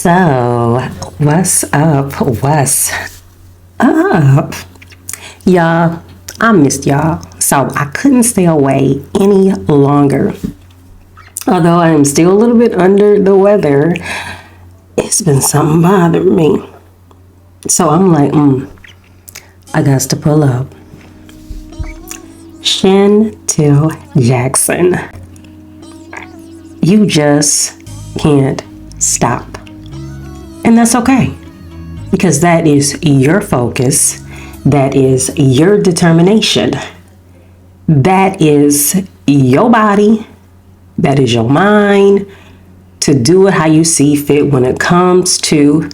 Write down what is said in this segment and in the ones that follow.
So, what's up? What's up? Y'all, I missed y'all, so I couldn't stay away any longer. Although I am still a little bit under the weather, it's been something bothering me. So I'm like, I got to pull up. Shantel Jackson. You just can't stop. And that's okay. Because that is your focus. That is your determination. That is your body. That is your mind to do it how you see fit when it comes to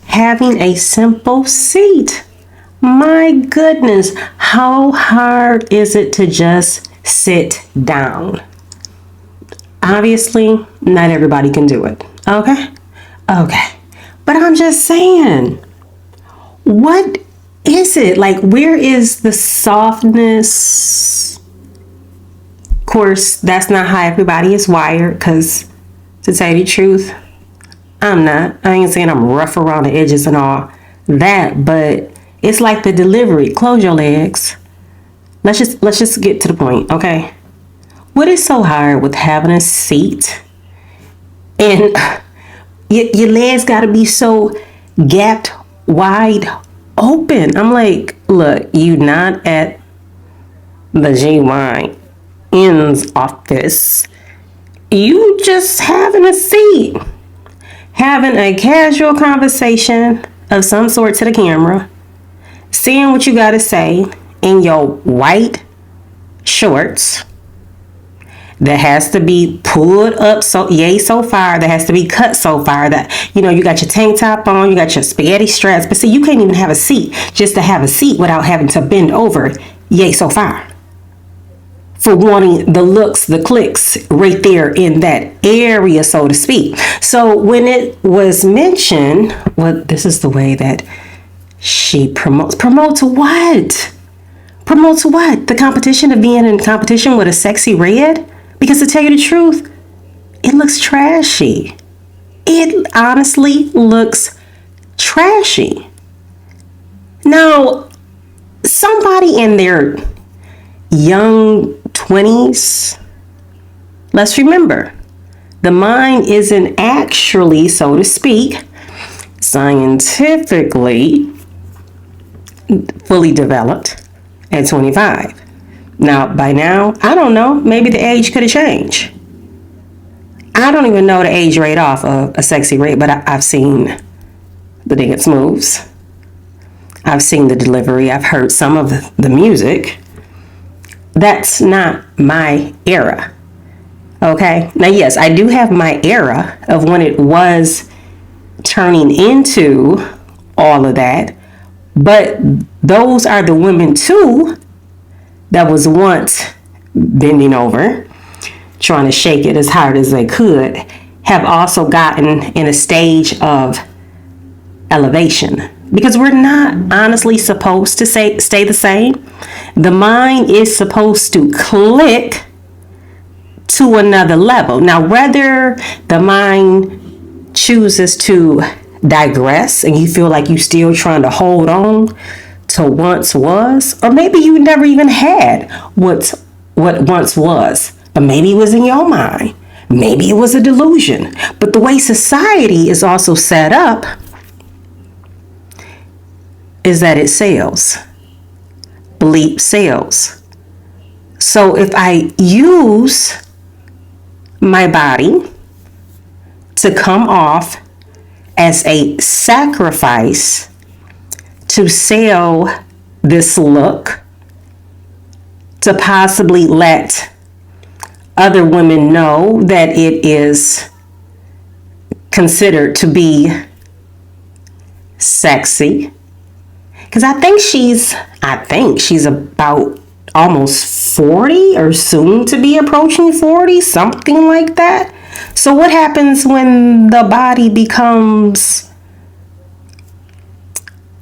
having a simple seat. My goodness, how hard is it to just sit down? Obviously, not everybody can do it. Okay. But I'm just saying, what is it? Like, where is the softness? Of course, that's not how everybody is wired, because to tell you the truth, I ain't saying I'm rough around the edges and all that, but it's like the delivery. Close your legs. Let's just get to the point, okay? What is so hard with having a seat and your legs got to be so gapped wide open? I'm like, look, you not at the GYN's office. You just having a seat, having a casual conversation of some sort to the camera, saying what you got to say in your white shorts that has to be pulled up so far, that has to be cut so far that, you got your tank top on, you got your spaghetti straps, but see, you can't even have a seat just to have a seat without having to bend over so far for wanting the looks, the clicks right there in that area, so to speak. So when it was mentioned, well, this is the way that she promotes what? Promotes what? The competition of being in competition with a sexy red? Because to tell you the truth, it looks trashy. It honestly looks trashy. Now, somebody in their young 20s, let's remember, the mind isn't actually, so to speak, scientifically fully developed at 25. Now, by now, I don't know, maybe the age could have changed. I don't even know the age rate off of a sexy rate, but I've seen the dance moves. I've seen the delivery. I've heard some of the music. That's not my era. Okay? Now, yes, I do have my era of when it was turning into all of that, but those are the women too that was once bending over, trying to shake it as hard as they could, have also gotten in a stage of elevation. Because we're not honestly supposed to stay the same. The mind is supposed to click to another level. Now, whether the mind chooses to digress and you feel like you're still trying to hold on to once was, or maybe you never even had what once was, but maybe it was in your mind, maybe it was a delusion. But the way society is also set up is that it sells. Bleep sells. So if I use my body to come off as a sacrifice to sell this look, to possibly let other women know that it is considered to be sexy. Because I think she's about almost 40 or soon to be approaching 40, something like that. So what happens when the body becomes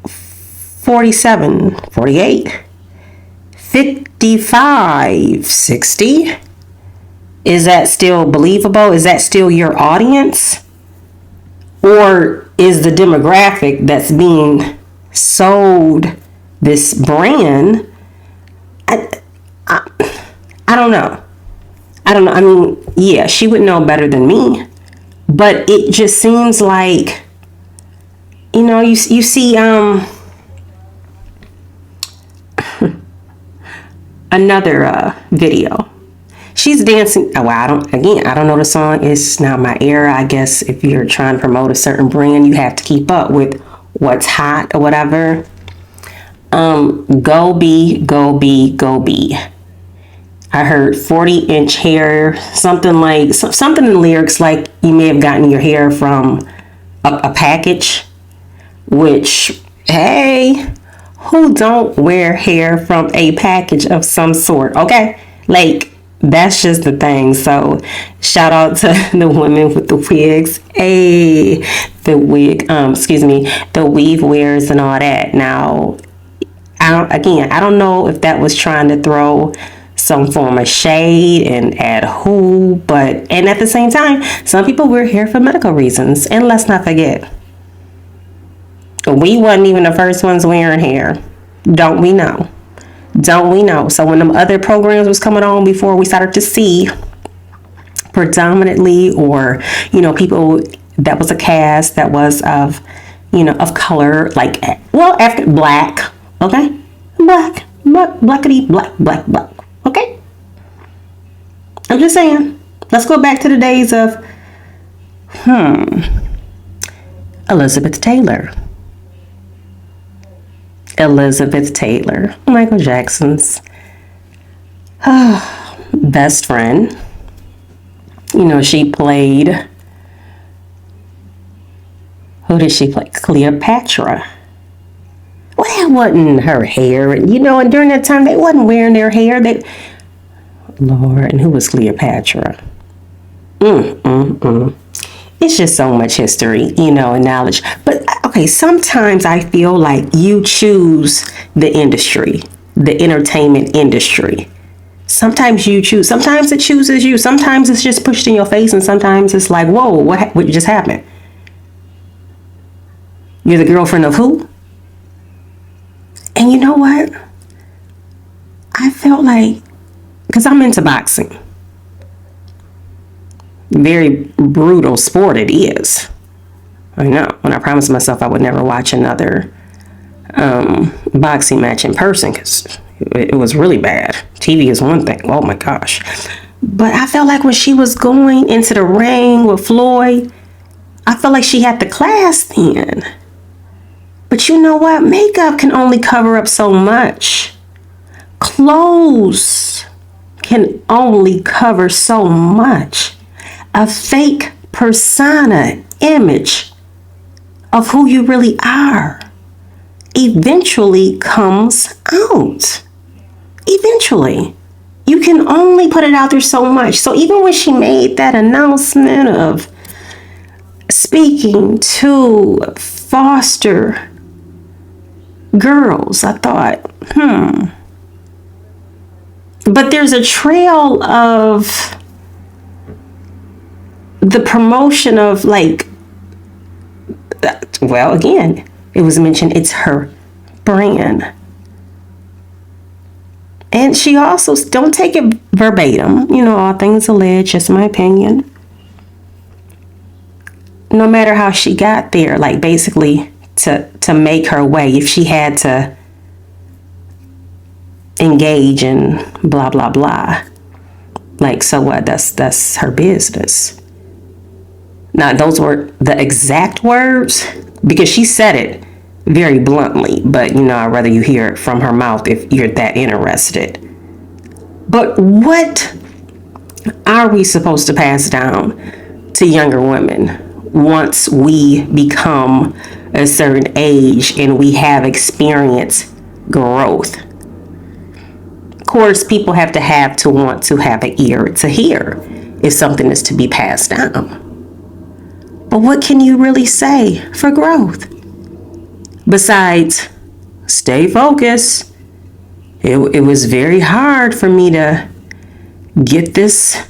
47, 48, 55, 60? Is that still believable? Is that still your audience? Or is the demographic that's being sold this brand? I don't know. I don't know. I mean, yeah, she would know better than me. But it just seems like, you see another video. She's dancing. Oh, I don't know the song. It's not my era. I guess if you're trying to promote a certain brand, you have to keep up with what's hot or whatever. Go be, go be, go be. I heard 40-inch hair, something in the lyrics like you may have gotten your hair from a package, which, hey, who don't wear hair from a package of some sort? Okay, like, that's just the thing. So shout out to the women with the wigs, the weave wears and all that. Now, I don't know if that was trying to throw some form of shade and at who, and at the same time, some people wear hair for medical reasons. And let's not forget, we wasn't even the first ones wearing hair. Don't we know? So when them other programs was coming on, before we started to see predominantly, or, people that was a cast that was of color, like, well, after black, okay? Blackity, black. Okay? I'm just saying. Let's go back to the days of, Elizabeth Taylor, Michael Jackson's best friend. She played, who did she play? Cleopatra. Well, that wasn't her hair. And during that time, they wasn't wearing their hair. Lord, and who was Cleopatra? It's just so much history, and knowledge. But, okay, sometimes I feel like you choose the industry, the entertainment industry. Sometimes you choose. Sometimes it chooses you. Sometimes it's just pushed in your face. And sometimes it's like, whoa, what just happened? You're the girlfriend of who? And you know what? I felt like, because I'm into boxing. Very brutal sport it is. I know. When I promised myself I would never watch another boxing match in person, because it was really bad. TV is one thing. Oh my gosh. But I felt like when she was going into the ring with Floyd, I felt like she had the class then. But you know what? Makeup can only cover up so much. Clothes can only cover so much. A fake persona, image of who you really are eventually comes out. Eventually. You can only put it out there so much. So even when she made that announcement of speaking to foster girls, I thought, But there's a trail of the promotion of, like, well, again, it was mentioned it's her brand. And she also, don't take it verbatim, all things alleged, just my opinion. No matter how she got there, like, basically to make her way, if she had to engage in blah, blah, blah. Like, so what? That's her business. Now, those were the exact words, because she said it very bluntly, but, I'd rather you hear it from her mouth if you're that interested. But what are we supposed to pass down to younger women once we become a certain age and we have experienced growth? Of course, people have to want to have an ear to hear if something is to be passed down. But what can you really say for growth? Besides, stay focused. It was very hard for me to get this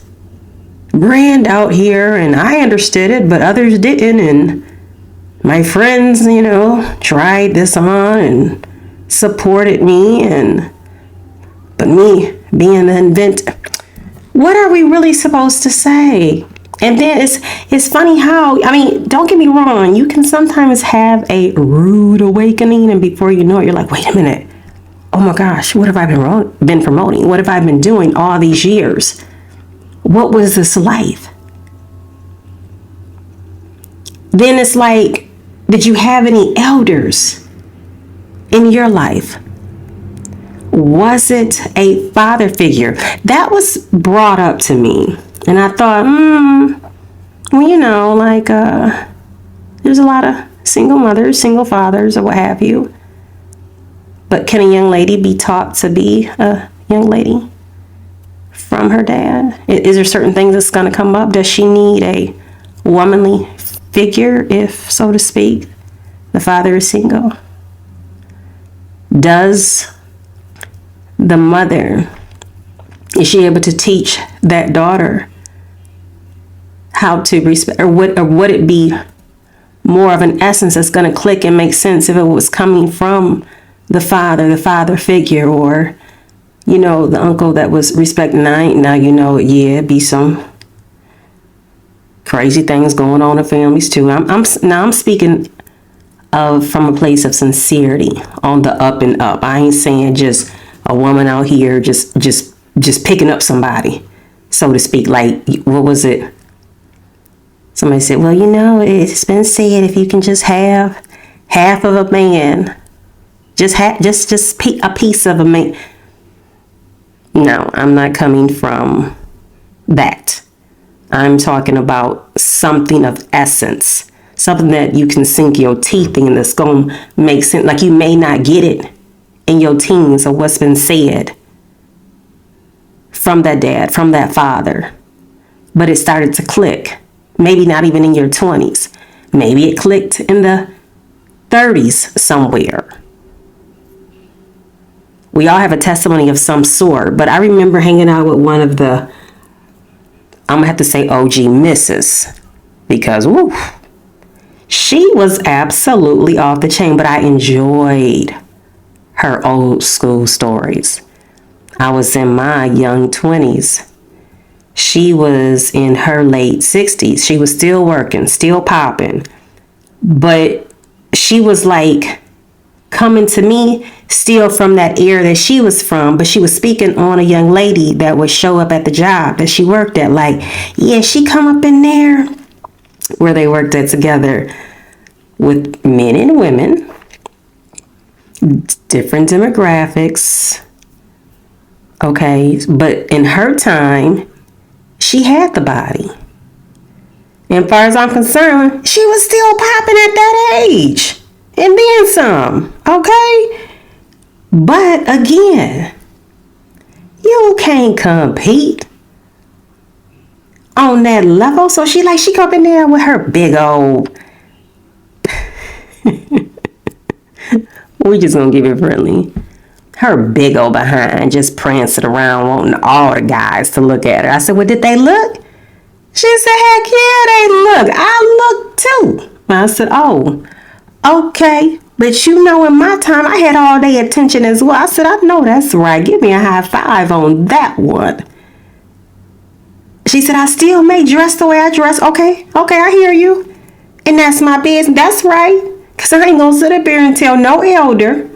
brand out here, and I understood it, but others didn't. And my friends, tried this on and supported me, but me being the inventor, what are we really supposed to say? And then it's funny how, don't get me wrong, you can sometimes have a rude awakening, and before you know it, you're like, wait a minute, oh my gosh, what have I been promoting? What have I been doing all these years? What was this life? Then it's like, did you have any elders in your life? Was it a father figure? That was brought up to me. And I thought, there's a lot of single mothers, single fathers, or what have you. But can a young lady be taught to be a young lady from her dad? Is there certain things that's going to come up? Does she need a womanly figure, if so to speak, the father is single? Does the mother, is she able to teach that daughter how to respect, or would it be more of an essence that's going to click and make sense if it was coming from the father figure, or the uncle that was respecting? It'd be some crazy things going on in families too. I'm speaking of from a place of sincerity, on the up and up. I ain't saying just a woman out here just picking up somebody, so to speak. Like, what was it? Somebody said, well, it's been said, if you can just have half of a man, just a piece of a man. No, I'm not coming from that. I'm talking about something of essence, something that you can sink your teeth in, that's going to make sense. Like, you may not get it in your teens or what's been said from that dad, from that father, but it started to click. Maybe not even in your 20s. Maybe it clicked in the 30s somewhere. We all have a testimony of some sort, but I remember hanging out with one of the, I'm gonna have to say OG misses, because she was absolutely off the chain, but I enjoyed her old school stories. I was in my young 20s. She was in her late 60s. She was still working, still popping. But she was like coming to me still from that era that she was from. But she was speaking on a young lady that would show up at the job that she worked at. Like, yeah, she come up in there, where they worked at together with men and women, different demographics. Okay, but in her time, she had the body. And as far as I'm concerned, she was still popping at that age. And then some. Okay? But again, you can't compete on that level. So she come in there with her big old we just gonna give it friendly. Her big old behind just prancing around wanting all the guys to look at her. I said, well, did they look? She said, heck yeah, they look. I look too. I said, oh, okay. But in my time, I had all their attention as well. I said, I know that's right. Give me a high five on that one. She said, I still may dress the way I dress. Okay, I hear you. And that's my business. That's right. Because I ain't going to sit up here and tell no elder.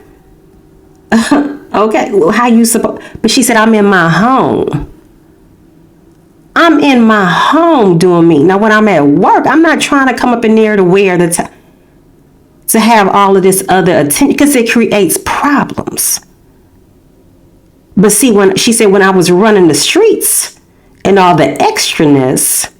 Okay, well, how you supposed? But she said, I'm in my home. I'm in my home doing me. Now, when I'm at work, I'm not trying to come up in there to wear to have all of this other attention, because it creates problems. But see, when she said, when I was running the streets and all the extraness,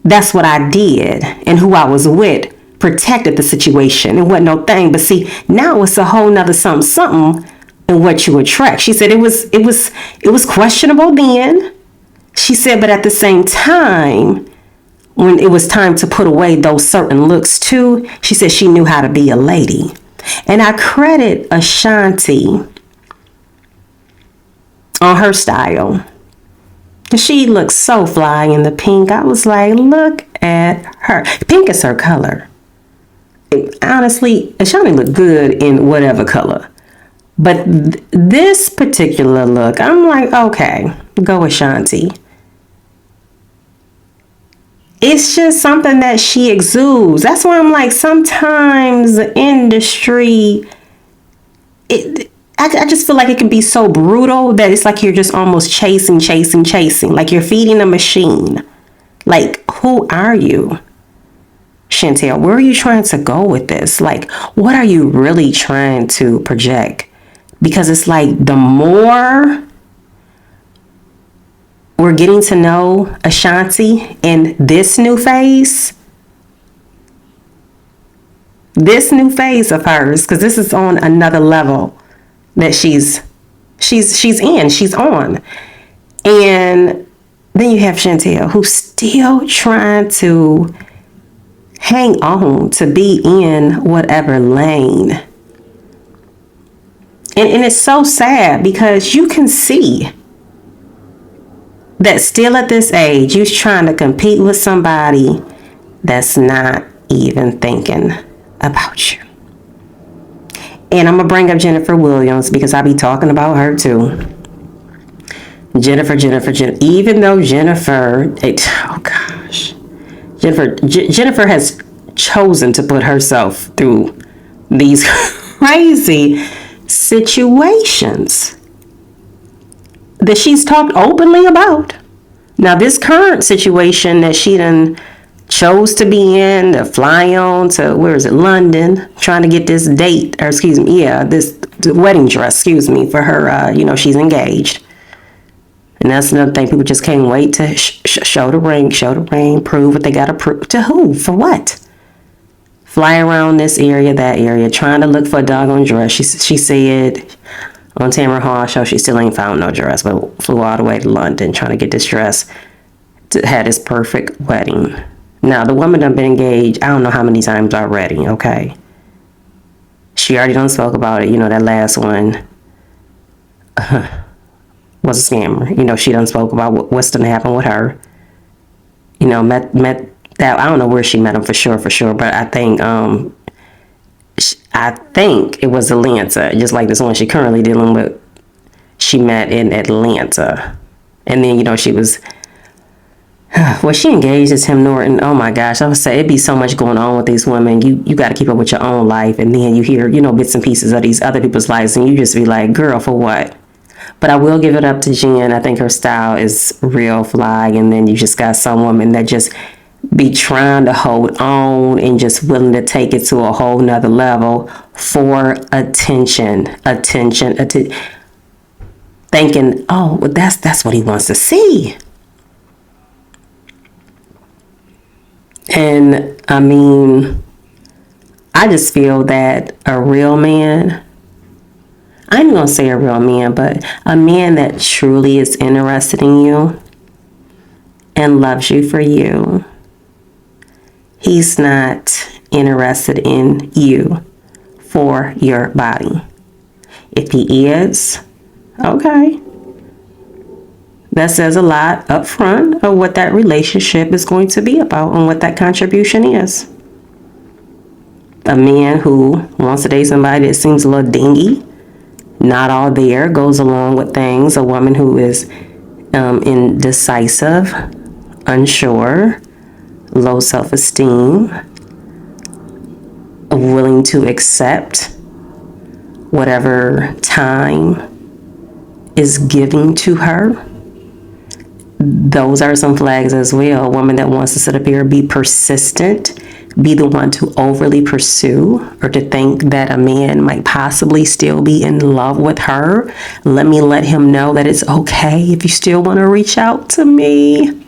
that's what I did, and who I was with protected the situation. It wasn't no thing. But see, now it's a whole nother something in what you attract. She said it was questionable then. She said, but at the same time, when it was time to put away those certain looks too, she said she knew how to be a lady. And I credit Ashanti on her style. She looked so fly in the pink. I was like, look at her. Pink is her color. Honestly, Ashanti looked good in whatever color. But this particular look, I'm like, okay, go Ashanti. It's just something that she exudes. That's why I'm like, sometimes the industry, I just feel like it can be so brutal that it's like you're just almost chasing. Like you're feeding a machine. Like, who are you, Shantel? Where are you trying to go with this? Like, what are you really trying to project? Because it's like the more we're getting to know Ashanti in this new phase of hers, because this is on another level that she's on. And then you have Shantel, who's still trying to hang on to be in whatever lane. And it's so sad because you can see that still at this age, you're trying to compete with somebody that's not even thinking about you. And I'm going to bring up Jennifer Williams because I be talking about her too. Jennifer. Even though Jennifer has chosen to put herself through these crazy situations that she's talked openly about. Now, this current situation that she done chose to be in, to fly on to, where is it, London, trying to get this date, or excuse me, yeah, this wedding dress, excuse me, for her, she's engaged. And that's another thing, people just can't wait to show the ring, prove what they got to prove. To who? For what? Fly around this area, that area, trying to look for a doggone dress. She said on Tamara Hall show she still ain't found no dress, but flew all the way to London trying to get this dress to have this perfect wedding. Now, the woman done been engaged, I don't know how many times already, okay? She already done spoke about it, that last one was a scammer. She done spoke about what's gonna happen with her. Met that, I don't know where she met him for sure, but I think it was Atlanta, just like this one she currently dealing with. She met in Atlanta, and then she was she engaged as Tim Norton. Oh my gosh, I would say it'd be so much going on with these women. You got to keep up with your own life, and then you hear bits and pieces of these other people's lives, and you just be like, girl, for what? But I will give it up to Jen. I think her style is real fly, and then you just got some women that just be trying to hold on and just willing to take it to a whole nother level for attention, thinking, oh, well, that's what he wants to see. And I mean, I just feel that a real man, I ain't gonna say a real man, but a man that truly is interested in you and loves you for you, he's not interested in you for your body. If he is, okay, that says a lot up front of what that relationship is going to be about and what that contribution is. A man who wants to date somebody that seems a little dingy, not all there, goes along with things. A woman who is indecisive, unsure, low self-esteem, willing to accept whatever time is giving to her. Those are some flags as well. A woman that wants to sit up here and be persistent, be the one to overly pursue, or to think that a man might possibly still be in love with her. Let him know that it's okay if you still want to reach out to me.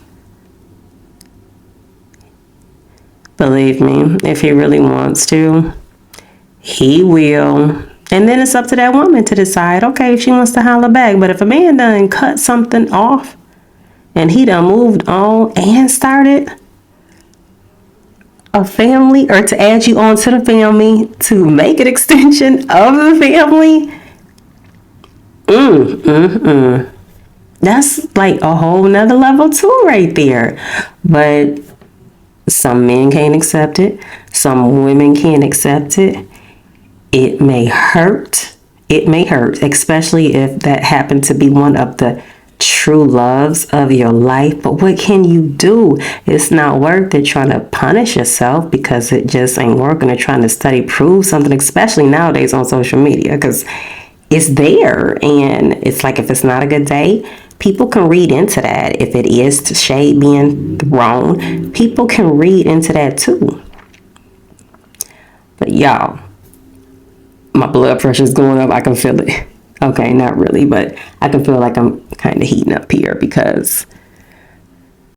Believe me, if he really wants to, he will. And then it's up to that woman to decide, okay, if she wants to holler back. But if a man done cut something off and he done moved on and started a family, or to add you on to the family, to make an extension of the family, that's like a whole nother level too right there. But Some men can't accept it. Some women can't accept it. It may hurt. It may hurt, especially if that happened to be one of the true loves of your life. But what can you do? It's not worth it trying to punish yourself because it just ain't working, or trying to study prove something, especially nowadays on social media, because it's there. And it's like, if it's not a good day, people can read into that. If it is shade being thrown, people can read into that too. But y'all, my blood pressure is going up. I can feel it. Okay, not really, but I can feel like I'm kind of heating up here because